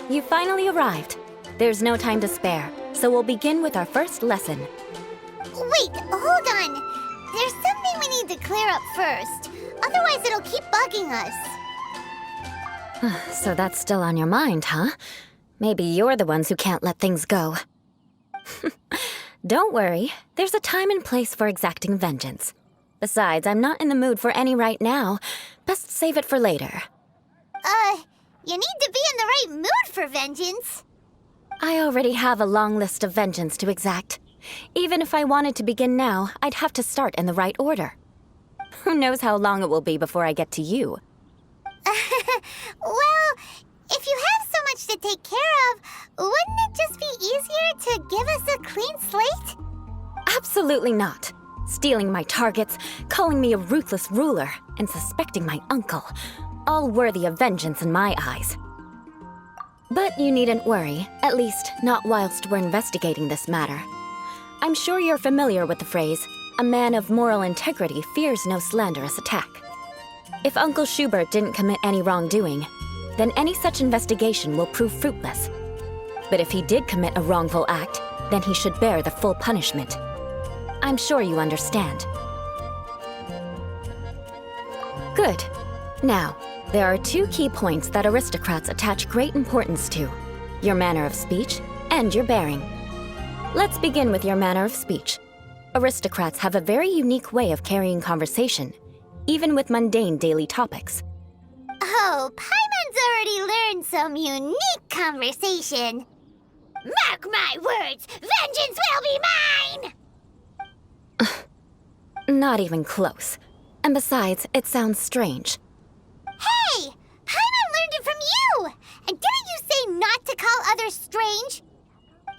You finally arrived. There's no time to spare, so we'll begin with our first lesson. Wait, hold on. There's something we need to clear up first. Otherwise, it'll keep bugging us. So that's still on your mind, huh? Maybe you're the ones who can't let things go. Don't worry. There's a time and place for exacting vengeance. Besides, I'm not in the mood for any right now. Best save it for later. You need to be in the right mood for vengeance. I already have a long list of vengeance to exact. Even if I wanted to begin now, I'd have to start in the right order. Who knows how long it will be before I get to you? Well, if you have so much to take care of, wouldn't it just be easier to give us a clean slate? Absolutely not. Stealing my targets, calling me a ruthless ruler, and suspecting my uncle. All worthy of vengeance in my eyes. But you needn't worry, at least not whilst we're investigating this matter. I'm sure you're familiar with the phrase, a man of moral integrity fears no slanderous attack. If Uncle Schubert didn't commit any wrongdoing, then any such investigation will prove fruitless. But if he did commit a wrongful act, then he should bear the full punishment. I'm sure you understand. Good. Now, there are two key points that aristocrats attach great importance to: your manner of speech and your bearing. Let's begin with your manner of speech. Aristocrats have a very unique way of carrying conversation, even with mundane daily topics. Oh, Paimon's already learned some unique conversation. Mark my words, vengeance will be mine! Not even close. And besides, it sounds strange. Hey! Paimon learned it from you! And didn't you say not to call others strange?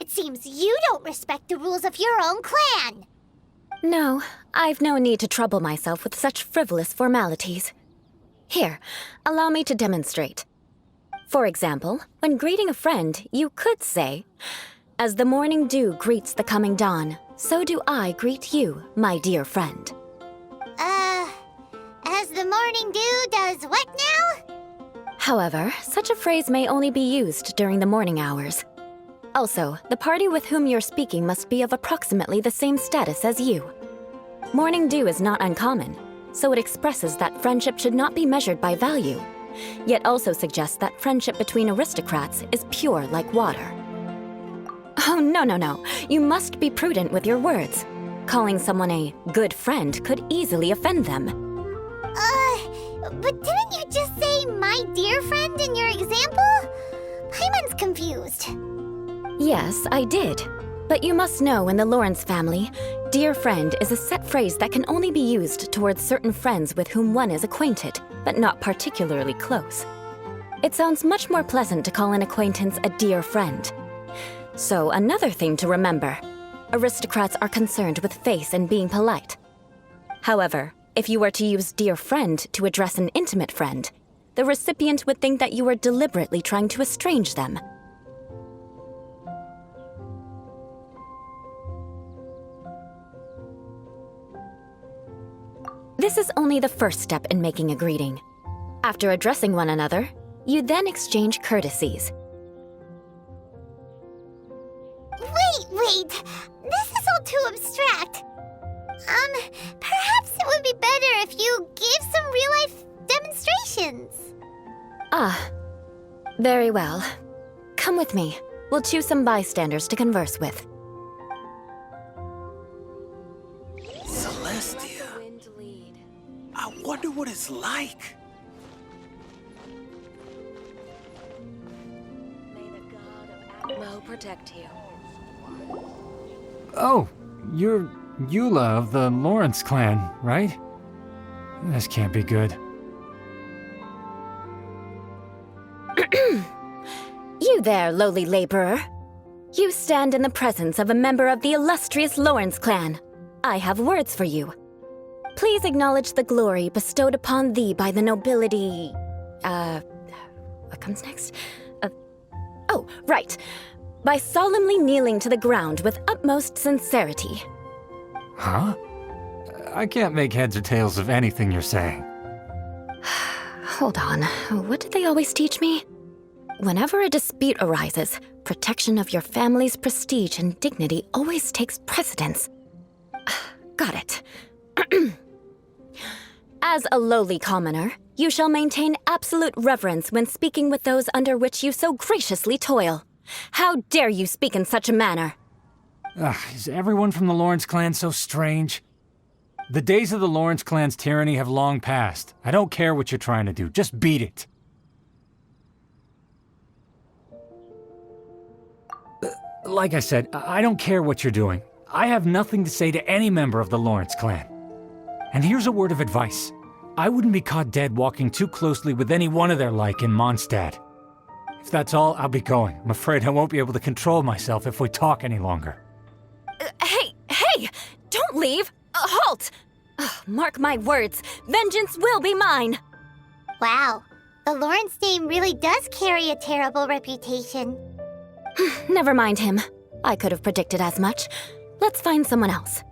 It seems you don't respect the rules of your own clan. No, I've no need to trouble myself with such frivolous formalities. Here, allow me to demonstrate. For example, when greeting a friend, you could say, "As the morning dew greets the coming dawn, so do I greet you, my dear friend." As the morning dew does what now? However, such a phrase may only be used during the morning hours. Also, the party with whom you're speaking must be of approximately the same status as you. Morning dew is not uncommon, so it expresses that friendship should not be measured by value, yet also suggests that friendship between aristocrats is pure like water. Oh, no. You must be prudent with your words. Calling someone a good friend could easily offend them. But didn't you just say my dear friend in your example? Paimon's confused. Yes, I did. But you must know in the Lawrence family, dear friend is a set phrase that can only be used towards certain friends with whom one is acquainted, but not particularly close. It sounds much more pleasant to call an acquaintance a dear friend. So another thing to remember, aristocrats are concerned with face and being polite. However, if you were to use dear friend to address an intimate friend, the recipient would think that you were deliberately trying to estrange them. This is only the first step in making a greeting. After addressing one another, you then exchange courtesies. Wait, this is all too abstract. Perhaps it would be better if you gave some real-life demonstrations. Very well. Come with me. We'll choose some bystanders to converse with. Celestia. I wonder what it's like. May the god of Aphros protect you. Oh, you're Eula of the Lawrence clan, right? This can't be good. You there, lowly laborer. You stand in the presence of a member of the illustrious Lawrence clan. I have words for you. Please acknowledge the glory bestowed upon thee by the nobility... what comes next? Oh, right. By solemnly kneeling to the ground with utmost sincerity. Huh? I can't make heads or tails of anything you're saying. Hold on. What did they always teach me? Whenever a dispute arises, protection of your family's prestige and dignity always takes precedence. Got it. As a lowly commoner, you shall maintain absolute reverence when speaking with those under which you so graciously toil. How dare you speak in such a manner? Is everyone from the Lawrence clan so strange? The days of the Lawrence clan's tyranny have long passed. I don't care what you're trying to do, just beat it. Like I said, I don't care what you're doing. I have nothing to say to any member of the Lawrence clan. And here's a word of advice. I wouldn't be caught dead walking too closely with any one of their like in Mondstadt. If that's all, I'll be going. I'm afraid I won't be able to control myself if we talk any longer. Hey! Don't leave! Halt! Mark my words, vengeance will be mine! Wow, the Lawrence name really does carry a terrible reputation. Never mind him. I could have predicted as much. Let's find someone else.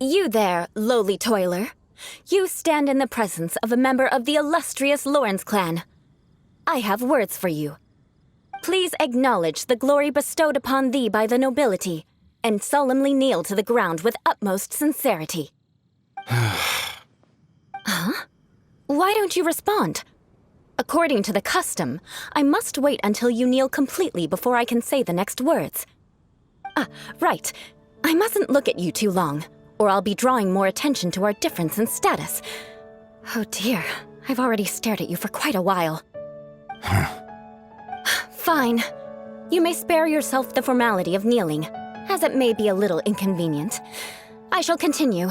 You there, lowly toiler. You stand in the presence of a member of the illustrious Lawrence clan. I have words for you. Please acknowledge the glory bestowed upon thee by the nobility, and solemnly kneel to the ground with utmost sincerity. Huh? Why don't you respond? According to the custom, I must wait until you kneel completely before I can say the next words. Right. I mustn't look at you too long, or I'll be drawing more attention to our difference in status. Oh dear, I've already stared at you for quite a while. Fine. You may spare yourself the formality of kneeling, as it may be a little inconvenient. I shall continue.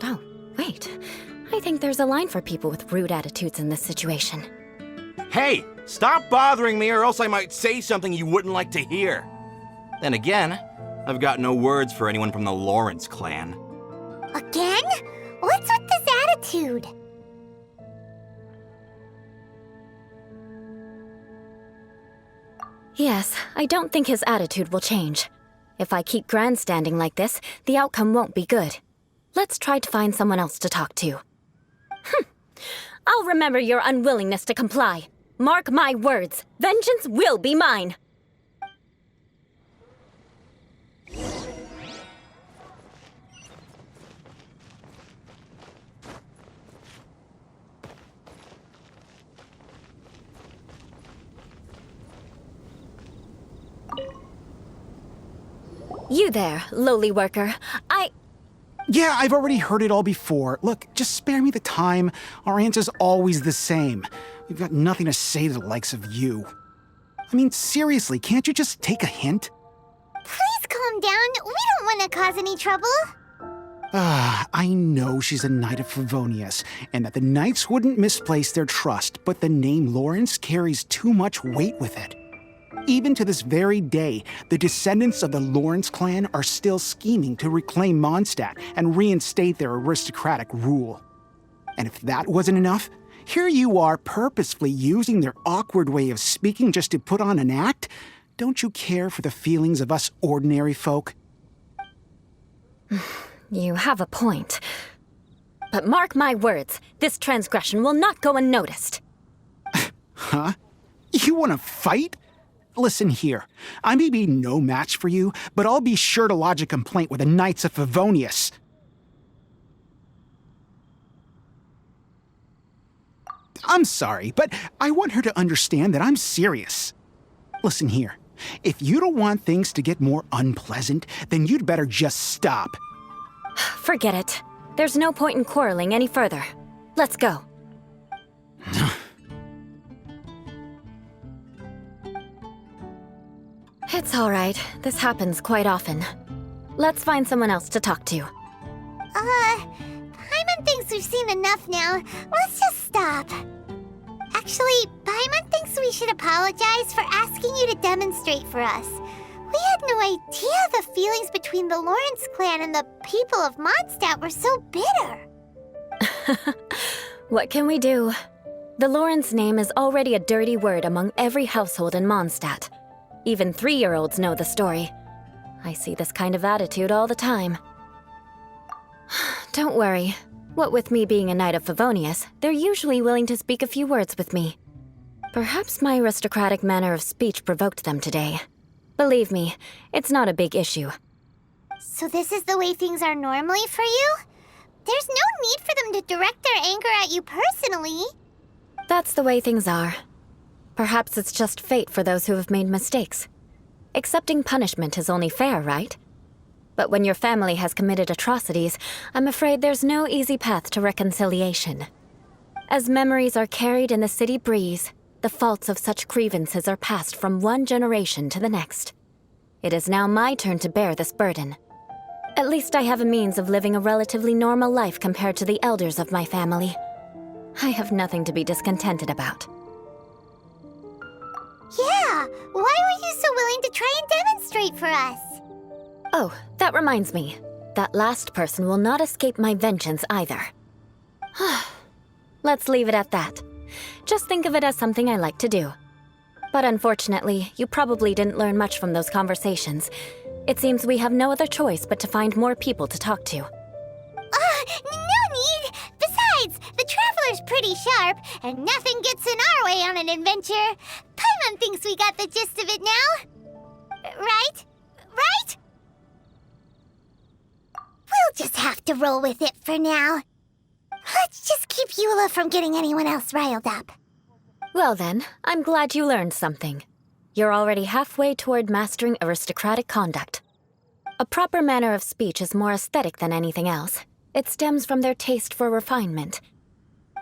Oh, wait. I think there's a line for people with rude attitudes in this situation. Hey, stop bothering me or else I might say something you wouldn't like to hear. Then again, I've got no words for anyone from the Lawrence clan. Again? What's with this attitude? Yes, I don't think his attitude will change. If I keep grandstanding like this, the outcome won't be good. Let's try to find someone else to talk to. I'll remember your unwillingness to comply. Mark my words, vengeance will be mine. You there, lowly worker. Yeah, I've already heard it all before. Look, just spare me the time. Our answer's always the same. We've got nothing to say to the likes of you. I mean, seriously, can't you just take a hint? Please calm down. We don't want to cause any trouble. I know she's a knight of Favonius, and that the knights wouldn't misplace their trust, but the name Lawrence carries too much weight with it. Even to this very day, the descendants of the Lawrence clan are still scheming to reclaim Mondstadt and reinstate their aristocratic rule. And if that wasn't enough, here you are purposefully using their awkward way of speaking just to put on an act? Don't you care for the feelings of us ordinary folk? You have a point. But mark my words, this transgression will not go unnoticed. Huh? You want to fight? Listen here, I may be no match for you, but I'll be sure to lodge a complaint with the Knights of Favonius. I'm sorry, but I want her to understand that I'm serious. Listen here, if you don't want things to get more unpleasant, then you'd better just stop. Forget it. There's no point in quarreling any further. Let's go. It's all right. This happens quite often. Let's find someone else to talk to. Paimon thinks we've seen enough now. Let's just stop. Actually, Paimon thinks we should apologize for asking you to demonstrate for us. We had no idea the feelings between the Lawrence clan and the people of Mondstadt were so bitter. What can we do? The Lawrence name is already a dirty word among every household in Mondstadt. Even 3-year-olds know the story. I see this kind of attitude all the time. Don't worry. What with me being a Knight of Favonius, they're usually willing to speak a few words with me. Perhaps my aristocratic manner of speech provoked them today. Believe me, it's not a big issue. So this is the way things are normally for you? There's no need for them to direct their anger at you personally. That's the way things are. Perhaps it's just fate for those who have made mistakes. Accepting punishment is only fair, right? But when your family has committed atrocities, I'm afraid there's no easy path to reconciliation. As memories are carried in the city breeze, the faults of such grievances are passed from one generation to the next. It is now my turn to bear this burden. At least I have a means of living a relatively normal life compared to the elders of my family. I have nothing to be discontented about. Yeah, why were you so willing to try and demonstrate for us? Oh, that reminds me. That last person will not escape my vengeance either. Let's leave it at that. Just think of it as something I like to do. But unfortunately, you probably didn't learn much from those conversations. It seems we have no other choice but to find more people to talk to. No need! Besides, the Traveler's pretty sharp, and nothing gets in our way on an adventure. Paimon thinks we got the gist of it now. Right? Right? We'll just have to roll with it for now. Let's just keep Eula from getting anyone else riled up. Well then, I'm glad you learned something. You're already halfway toward mastering aristocratic conduct. A proper manner of speech is more aesthetic than anything else. It stems from their taste for refinement.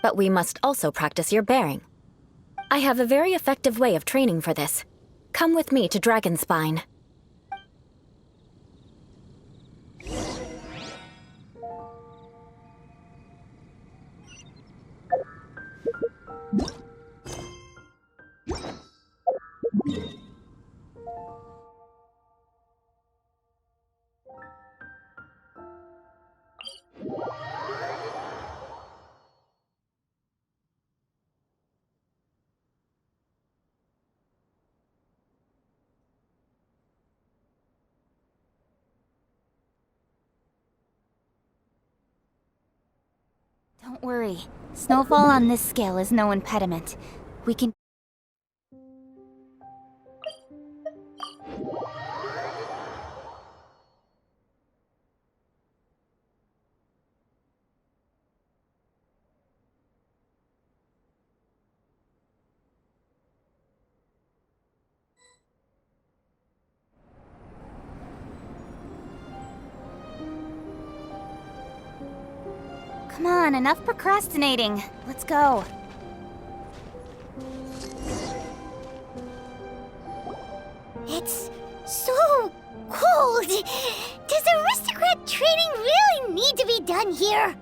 But we must also practice your bearing. I have a very effective way of training for this. Come with me to Dragonspine. Don't worry. Snowfall on this scale is no impediment. We can... Come on, enough procrastinating. Let's go. It's so cold. Does aristocrat training really need to be done here?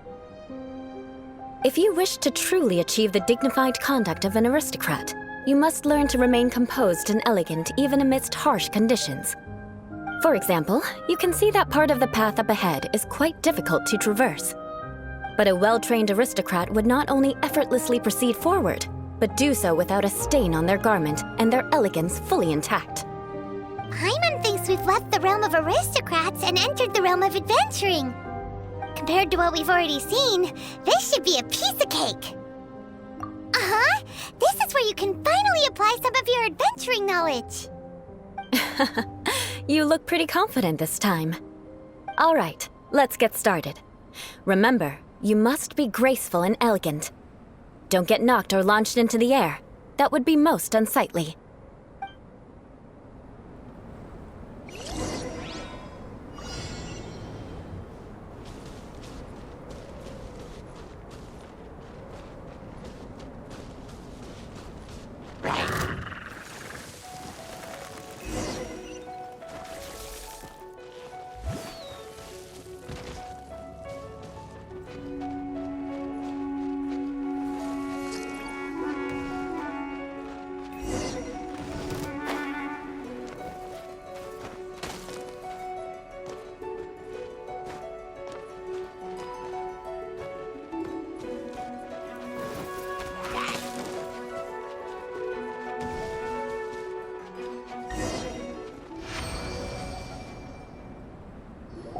If you wish to truly achieve the dignified conduct of an aristocrat, you must learn to remain composed and elegant even amidst harsh conditions. For example, you can see that part of the path up ahead is quite difficult to traverse. But a well-trained aristocrat would not only effortlessly proceed forward, but do so without a stain on their garment and their elegance fully intact. Paimon thinks we've left the realm of aristocrats and entered the realm of adventuring. Compared to what we've already seen, this should be a piece of cake. Uh-huh. This is where you can finally apply some of your adventuring knowledge. You look pretty confident this time. All right, let's get started. Remember, you must be graceful and elegant. Don't get knocked or launched into the air. That would be most unsightly.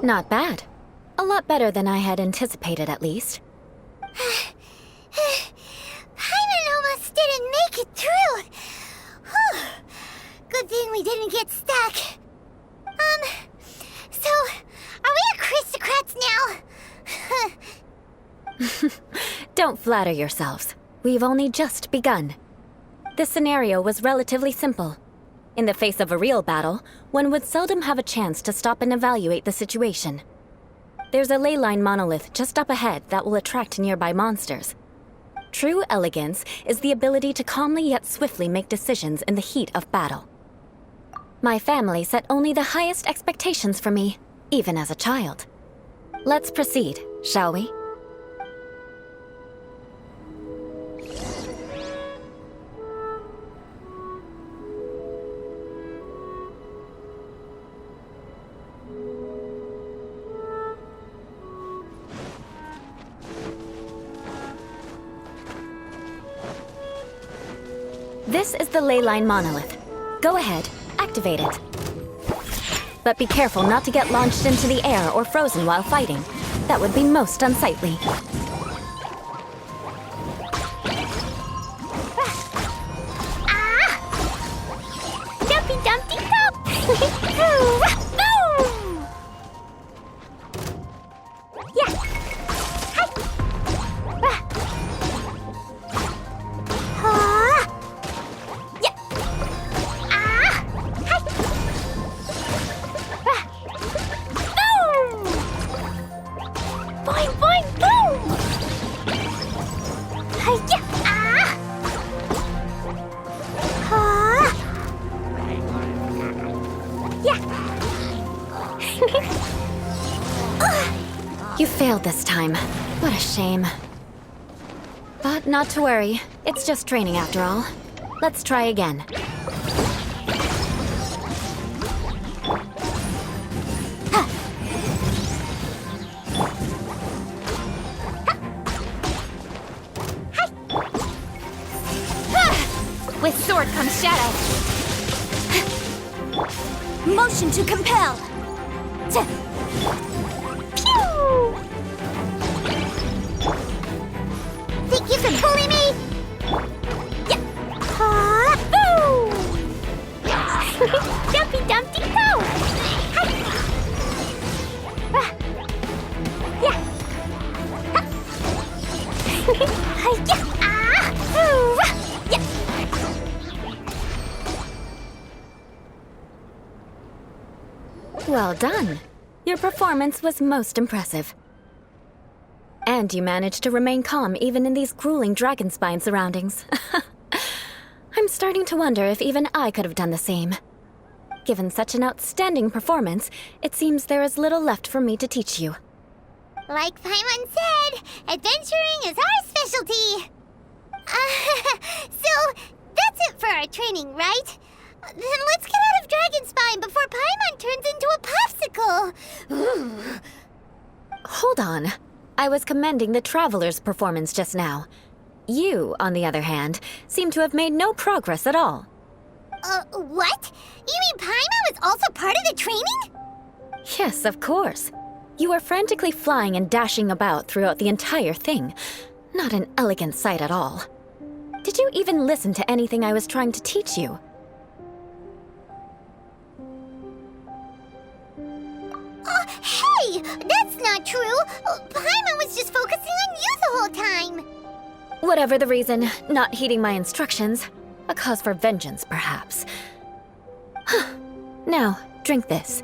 Not bad. A lot better than I had anticipated, at least. Paimon almost didn't make it through. Whew. Good thing we didn't get stuck. So, are we aristocrats now? Don't flatter yourselves. We've only just begun. This scenario was relatively simple. In the face of a real battle, one would seldom have a chance to stop and evaluate the situation. There's a ley line monolith just up ahead that will attract nearby monsters. True elegance is the ability to calmly yet swiftly make decisions in the heat of battle. My family set only the highest expectations for me, even as a child. Let's proceed, shall we? This is the ley line monolith. Go ahead, activate it. But be careful not to get launched into the air or frozen while fighting. That would be most unsightly. Dumpy Dumpty Dump! Yeah! Hi! Yeah! Hi! Boing, boing, boom! Hi-ya! Yeah! You failed this time. What a shame. But not to worry. It's just training after all. Let's try again. With sword comes shadow. Motion to compel. Pew! Think you can bully me? Yeah! Boo! Dumpy Dumpty Go! Hi! Yeah! Yeah! Yeah! Well done. Your performance was most impressive. And you managed to remain calm even in these grueling dragon spine surroundings. I'm starting to wonder if even I could have done the same. Given such an outstanding performance, it seems there is little left for me to teach you. Like Paimon said, adventuring is our specialty. So, that's it for our training, right? Then let's get out of Dragonspine before Paimon turns into a popsicle. Hold on. I was commending the Traveler's performance just now. You, on the other hand, seem to have made no progress at all. What? You mean Paimon was also part of the training? Yes, of course. You were frantically flying and dashing about throughout the entire thing. Not an elegant sight at all. Did you even listen to anything I was trying to teach you? Hey! That's not true! Paimon was just focusing on you the whole time! Whatever the reason, not heeding my instructions. A cause for vengeance, perhaps. Now, drink this.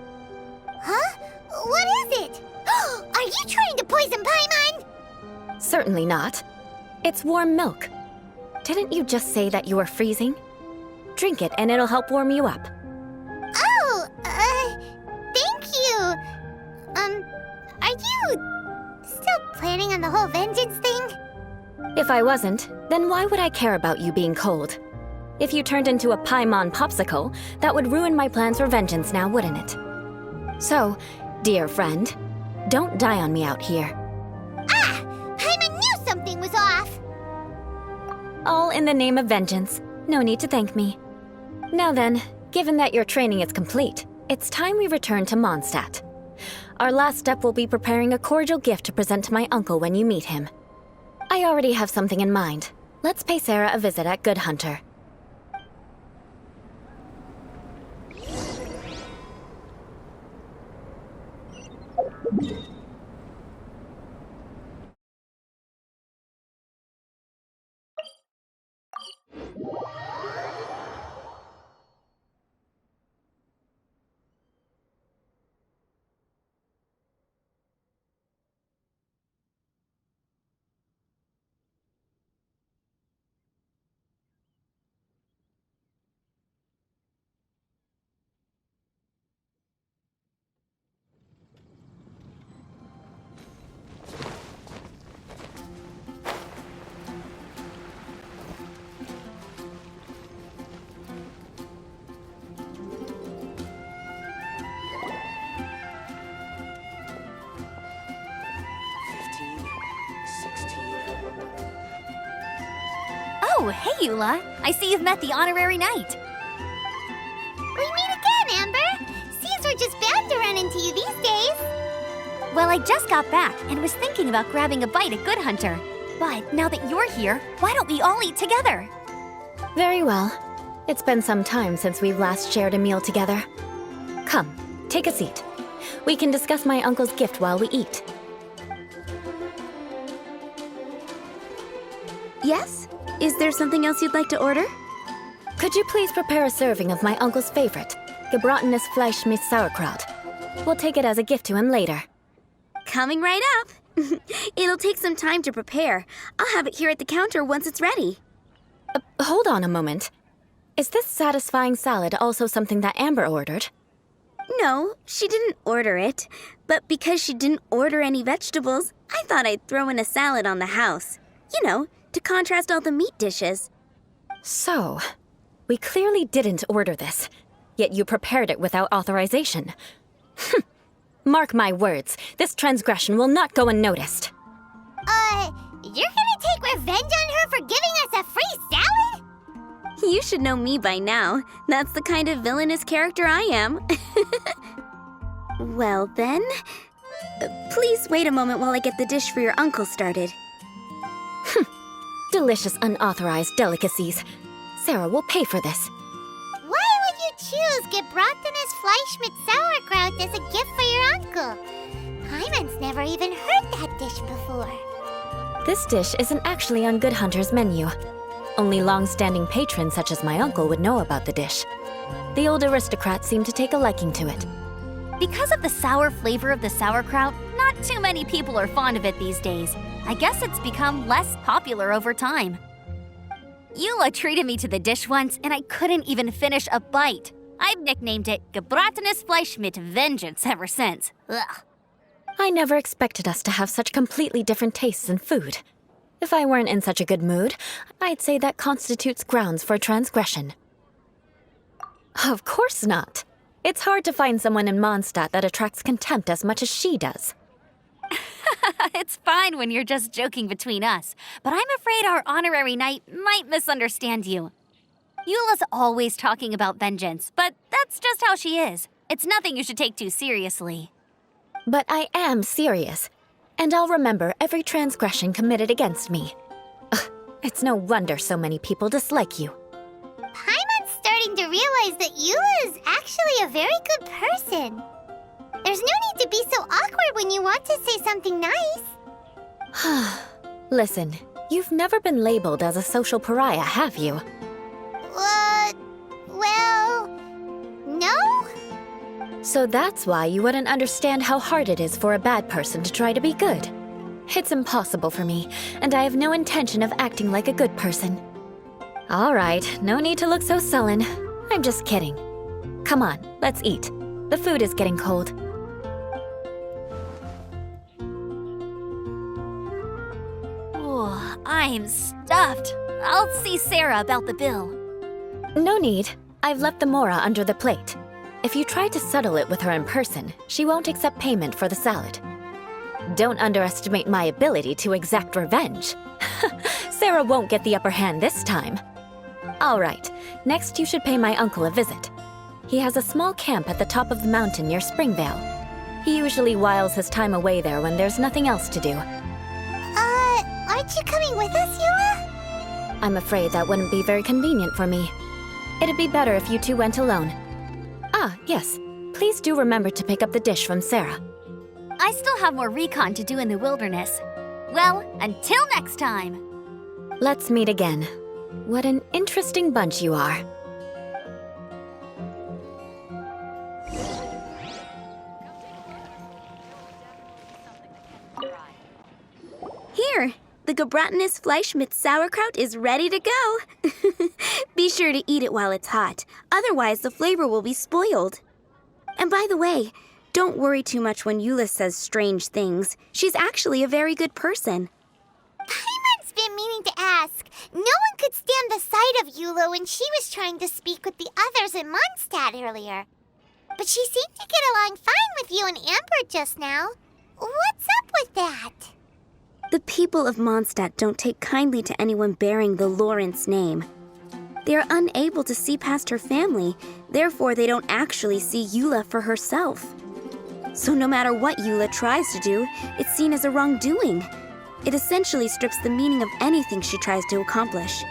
Huh? What is it? Are you trying to poison Paimon? Certainly not. It's warm milk. Didn't you just say that you were freezing? Drink it and it'll help warm you up. Oh, thank you. Are you still planning on the whole vengeance thing? If I wasn't, then why would I care about you being cold? If you turned into a Paimon popsicle, that would ruin my plans for vengeance now, wouldn't it? So, dear friend, don't die on me out here. Ah! Paimon knew something was off! All in the name of vengeance. No need to thank me. Now then, given that your training is complete, it's time we return to Mondstadt. Our last step will be preparing a cordial gift to present to my uncle when you meet him. I already have something in mind. Let's pay Sarah a visit at Good Hunter. Oh, hey, Eula. I see you've met the honorary knight. We meet again, Amber! Seems we're just bound to run into you these days. Well, I just got back and was thinking about grabbing a bite at Good Hunter. But now that you're here, why don't we all eat together? Very well. It's been some time since we've last shared a meal together. Come, take a seat. We can discuss my uncle's gift while we eat. Yes? Is there something else you'd like to order? Could you please prepare a serving of my uncle's favorite, gebratenes Fleisch mit Sauerkraut? We'll take it as a gift to him later. Coming right up. It'll take some time to prepare. I'll have it here at the counter once it's ready. Hold on a moment. Is this satisfying salad also something that Amber ordered? No, she didn't order it. But because she didn't order any vegetables, I thought I'd throw in a salad on the house. You know, to contrast all the meat dishes. So, we clearly didn't order this, yet you prepared it without authorization. Mark my words, this transgression will not go unnoticed. You're gonna take revenge on her for giving us a free salad? You should know me by now. That's the kind of villainous character I am. Well then, please wait a moment while I get the dish for your uncle started. Delicious unauthorized delicacies. Sarah will pay for this. Why would you choose gebratenes Fleisch mit Sauerkraut as a gift for your uncle? Paimon's never even heard that dish before. This dish isn't actually on Good Hunter's menu. Only long-standing patrons such as my uncle would know about the dish. The old aristocrats seem to take a liking to it. Because of the sour flavor of the sauerkraut, not too many people are fond of it these days. I guess it's become less popular over time. Eula treated me to the dish once, and I couldn't even finish a bite. I've nicknamed it gebratenes Fleisch mit Vengeance ever since. Ugh. I never expected us to have such completely different tastes in food. If I weren't in such a good mood, I'd say that constitutes grounds for transgression. Of course not. It's hard to find someone in Mondstadt that attracts contempt as much as she does. It's fine when you're just joking between us, but I'm afraid our honorary knight might misunderstand you. Eula's always talking about vengeance, but that's just how she is. It's nothing you should take too seriously. But I am serious, and I'll remember every transgression committed against me. Ugh, it's no wonder so many people dislike you. Paimon's starting to realize that Eula is actually a very good person. There's no need to be so awkward when you want to say something nice. Listen, you've never been labeled as a social pariah, have you? Well, no? So that's why you wouldn't understand how hard it is for a bad person to try to be good. It's impossible for me, and I have no intention of acting like a good person. All right, no need to look so sullen. I'm just kidding. Come on, let's eat. The food is getting cold. Oh, I'm stuffed. I'll see Sarah about the bill. No need. I've left the mora under the plate. If you try to settle it with her in person, she won't accept payment for the salad. Don't underestimate my ability to exact revenge. Sarah won't get the upper hand this time. All right, next you should pay my uncle a visit. He has a small camp at the top of the mountain near Springvale. He usually whiles his time away there when there's nothing else to do. Aren't you coming with us, Eula? I'm afraid that wouldn't be very convenient for me. It'd be better if you two went alone. Ah, yes. Please do remember to pick up the dish from Sarah. I still have more recon to do in the wilderness. Well, until next time. Let's meet again. What an interesting bunch you are. Here, the Gebratinus Fleischmitz sauerkraut is ready to go. Be sure to eat it while it's hot, otherwise the flavor will be spoiled. And by the way, don't worry too much when Eula says strange things. She's actually a very good person. Paimon's been meaning to ask. No one could stand the sight of Eula when she was trying to speak with the others in Mondstadt earlier. But she seemed to get along fine with you and Amber just now. What's up with that? The people of Mondstadt don't take kindly to anyone bearing the Lawrence name. They are unable to see past her family, therefore they don't actually see Eula for herself. So no matter what Eula tries to do, it's seen as a wrongdoing. It essentially strips the meaning of anything she tries to accomplish.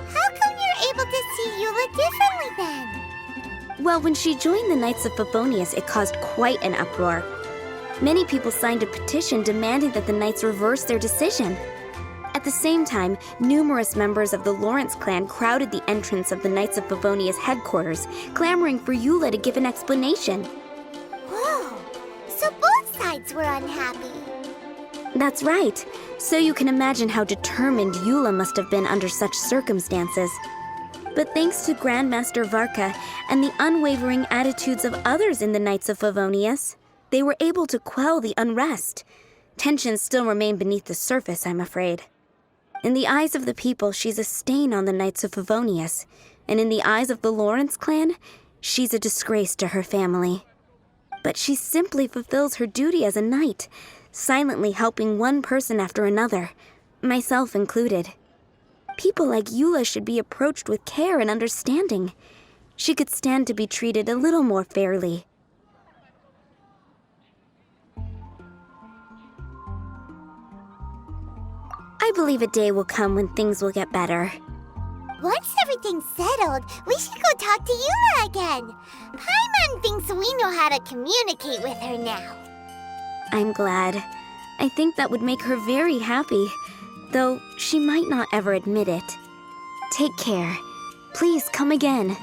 How come you're able to see Eula differently then? Well, when she joined the Knights of Favonius, it caused quite an uproar. Many people signed a petition demanding that the Knights reverse their decision. At the same time, numerous members of the Lawrence clan crowded the entrance of the Knights of Favonius headquarters, clamoring for Eula to give an explanation. Whoa, so both sides were unhappy. That's right. So you can imagine how determined Eula must have been under such circumstances. But thanks to Grandmaster Varka and the unwavering attitudes of others in the Knights of Favonius, they were able to quell the unrest. Tensions still remain beneath the surface, I'm afraid. In the eyes of the people, she's a stain on the Knights of Favonius, and in the eyes of the Lawrence clan, she's a disgrace to her family. But she simply fulfills her duty as a knight, silently helping one person after another, myself included. People like Eula should be approached with care and understanding. She could stand to be treated a little more fairly. I believe a day will come when things will get better. Once everything's settled, we should go talk to Eula again. Paimon thinks we know how to communicate with her now. I'm glad. I think that would make her very happy, though she might not ever admit it. Take care. Please come again.